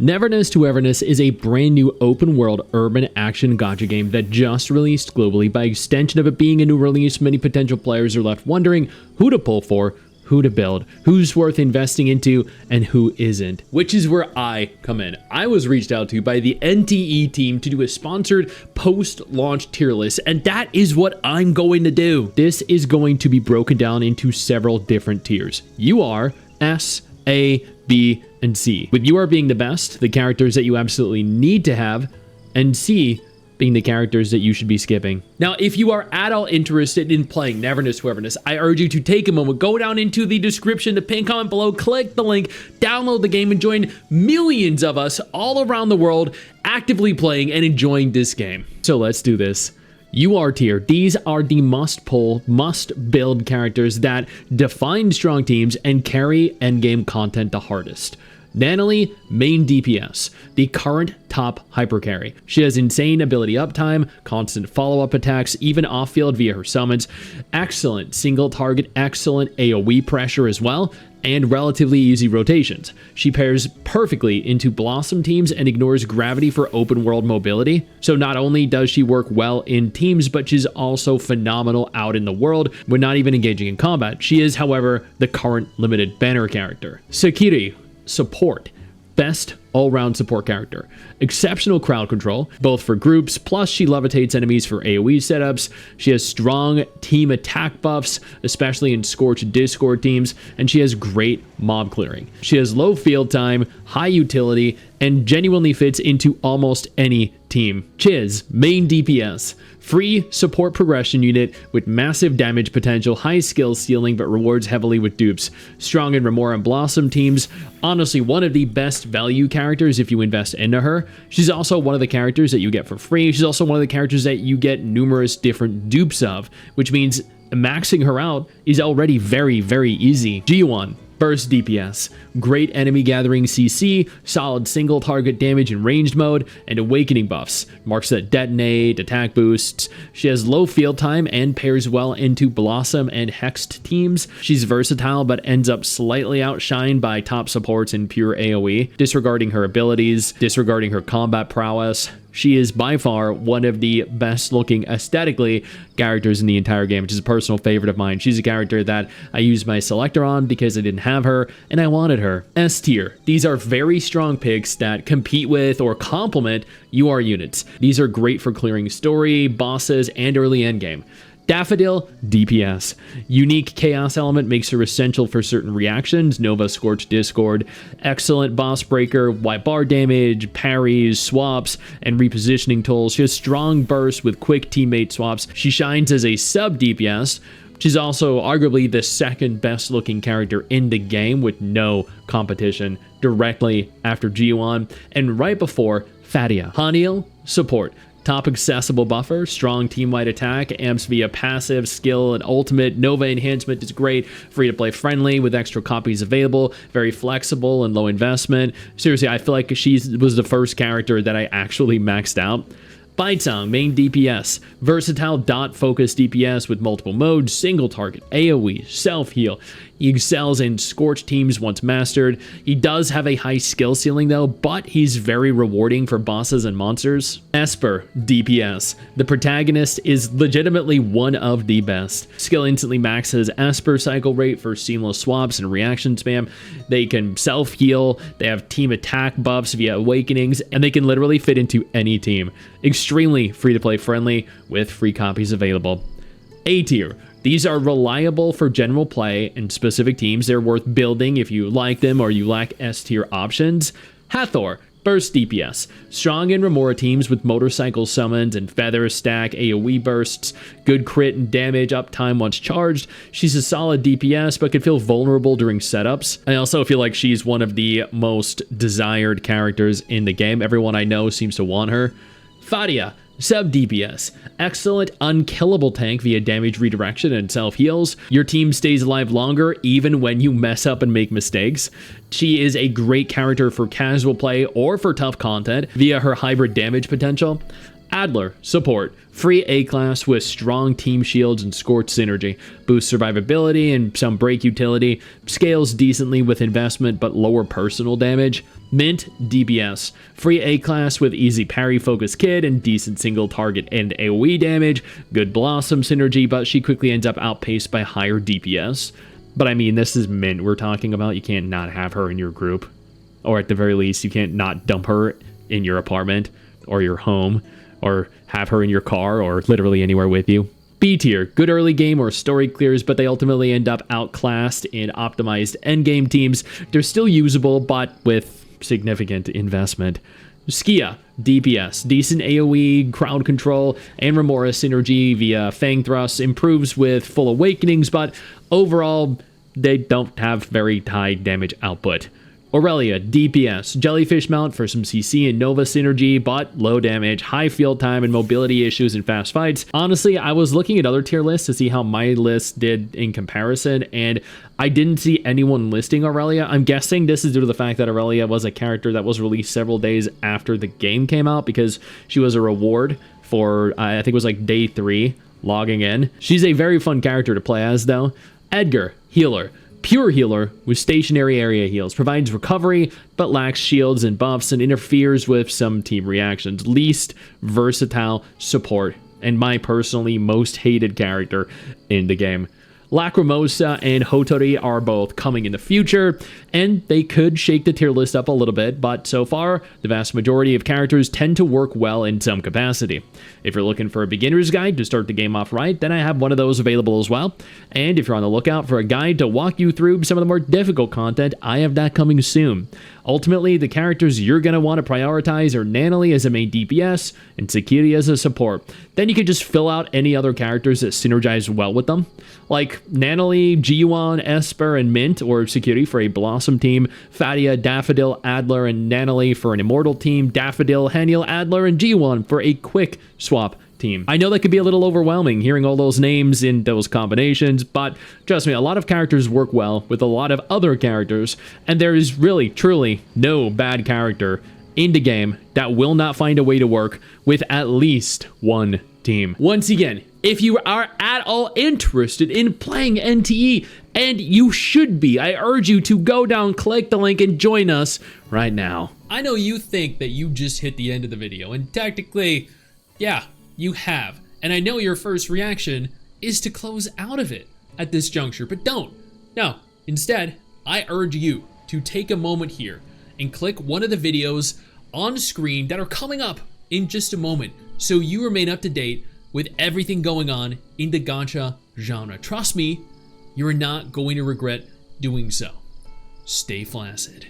Neverness to Everness is a brand new open world urban action gacha game that just released globally. By extension of it being a new release, many potential players are left wondering who to pull for, who to build, who's worth investing into, and who isn't. Which is where I come in. I was reached out to by the NTE team to do a sponsored post-launch tier list, and that is what I'm going to do. This is going to be broken down into several different tiers. UR, S, A, B, and C. With UR being the best, the characters that you absolutely need to have, and C being the characters that you should be skipping. Now, if you are at all interested in playing Neverness to Everness, I urge you to take a moment, go down into the description, the pinned comment below, click the link, download the game, and join millions of us all around the world actively playing and enjoying this game. So let's do this. UR tier. These are the must pull, must build characters that define strong teams and carry endgame content the hardest. Nanalie, main DPS, the current top hyper carry. She has insane ability uptime, constant follow-up attacks, even off-field via her summons, excellent single target, excellent AoE pressure as well, and relatively easy rotations. She pairs perfectly into Blossom teams and ignores gravity for open world mobility. So not only does she work well in teams, but she's also phenomenal out in the world when not even engaging in combat. She is, however, the current limited banner character. Sakiri, support. Best all-round support character. Exceptional crowd control, both for groups, plus she levitates enemies for AoE setups. She has strong team attack buffs, especially in Scorch Discord teams, and she has great mob clearing. She has low field time, high utility, and genuinely fits into almost any team. Chiz, main DPS. Free support progression unit with massive damage potential, high skill ceiling, but rewards heavily with dupes. Strong in Remora and Blossom teams. Honestly, one of the best value characters if you invest into her. She's also one of the characters that you get for free. She's also one of the characters that you get numerous different dupes of, which means maxing her out is already very, very easy. G1. Burst DPS, great enemy gathering CC, solid single target damage in ranged mode, and awakening buffs, marks that detonate, attack boosts. She has low field time and pairs well into Blossom and Hexed teams. She's versatile but ends up slightly outshined by top supports in pure AoE, disregarding her abilities, disregarding her combat prowess. She is by far one of the best looking aesthetically characters in the entire game, which is a personal favorite of mine. She's a character that I used my selector on because I didn't have her and I wanted her. S tier. These are very strong picks that compete with or complement UR units. These are great for clearing story, bosses, and early endgame. Daffodil, DPS. Unique chaos element makes her essential for certain reactions. Nova, Scorch, Discord. Excellent boss breaker, white bar damage, parries, swaps, and repositioning tools. She has strong burst with quick teammate swaps. She shines as a sub DPS. She's also arguably the second best looking character in the game with no competition, directly after G1 and right before Fadia. Haniel, support. Top accessible buffer, strong team-wide attack, amps via passive, skill, and ultimate. Nova enhancement is great, free-to-play friendly with extra copies available, very flexible and low investment. Seriously, I feel like she was the first character that I actually maxed out. Baitang, main DPS, versatile dot-focused DPS with multiple modes, single target, AoE, self-heal. He excels in Scorch teams once mastered. He does have a high skill ceiling though, but he's very rewarding for bosses and monsters. Esper, DPS. The protagonist is legitimately one of the best. Skill instantly maxes Esper cycle rate for seamless swaps and reaction spam. They can self-heal, they have team attack buffs via awakenings, and they can literally fit into any team. Extremely free-to-play friendly with free copies available. A tier. These are reliable for general play and specific teams. They're worth building if you like them or you lack S-tier options. Hathor, burst DPS. Strong in Remora teams with motorcycle summons and feather stack AoE bursts. Good crit and damage uptime once charged. She's a solid DPS but can feel vulnerable during setups. I also feel like she's one of the most desired characters in the game. Everyone I know seems to want her. Fadia, sub DPS. Excellent unkillable tank via damage redirection and self-heals. Your team stays alive longer even when you mess up and make mistakes. She is a great character for casual play or for tough content via her hybrid damage potential. Adler, support. Free A-class with strong team shields and Scorch synergy. Boosts survivability and some break utility. Scales decently with investment but lower personal damage. Mint, DPS. Free A class with easy parry focused kit and decent single target and AoE damage. Good Blossom synergy, but she quickly ends up outpaced by higher DPS. But I mean, this is Mint we're talking about. You can't not have her in your group. Or at the very least, you can't not dump her in your apartment or your home or have her in your car or literally anywhere with you. B tier, good early game or story clears, but they ultimately end up outclassed in optimized endgame teams. They're still usable, but with significant investment. Skia, DPS, decent AoE, crowd control, and Remora synergy via Fang Thrust, improves with full awakenings, but overall, they don't have very high damage output. Aurelia, DPS, Jellyfish Mount for some CC and Nova synergy, but low damage, high field time, and mobility issues in fast fights. Honestly, I was looking at other tier lists to see how my list did in comparison, and I didn't see anyone listing Aurelia. I'm guessing this is due to the fact that Aurelia was a character that was released several days after the game came out, because she was a reward for, I think it was like day 3, logging in. She's a very fun character to play as, though. Edgar, healer. Pure healer with stationary area heals, provides recovery but lacks shields and buffs and interferes with some team reactions. Least versatile support and my personally most hated character in the game. Lacrimosa and Hotori are both coming in the future, and they could shake the tier list up a little bit, but so far, the vast majority of characters tend to work well in some capacity. If you're looking for a beginner's guide to start the game off right, then I have one of those available as well. And if you're on the lookout for a guide to walk you through some of the more difficult content, I have that coming soon. Ultimately, the characters you're going to want to prioritize are Nanalie as a main DPS and Sakiri as a support. Then you can just fill out any other characters that synergize well with them, like Nanalie, G1, Esper, and Mint, or Sakiri for a Blossom team, Fadia, Daffodil, Adler, and Nanalie for an Immortal team, Daffodil, Haniel, Adler, and G1 for a quick swap team. I know that could be a little overwhelming hearing all those names in those combinations, but trust me, a lot of characters work well with a lot of other characters, and there is really, truly no bad character in the game that will not find a way to work with at least one team. Once again, if you are at all interested in playing NTE, and you should be, I urge you to go down, click the link, and join us right now. I know you think that you just hit the end of the video, and technically, yeah, you have. And I know your first reaction is to close out of it at this juncture, but don't. No, instead, I urge you to take a moment here and click one of the videos on screen that are coming up in just a moment so you remain up to date with everything going on in the gacha genre. Trust me, you're not going to regret doing so. Stay flaccid.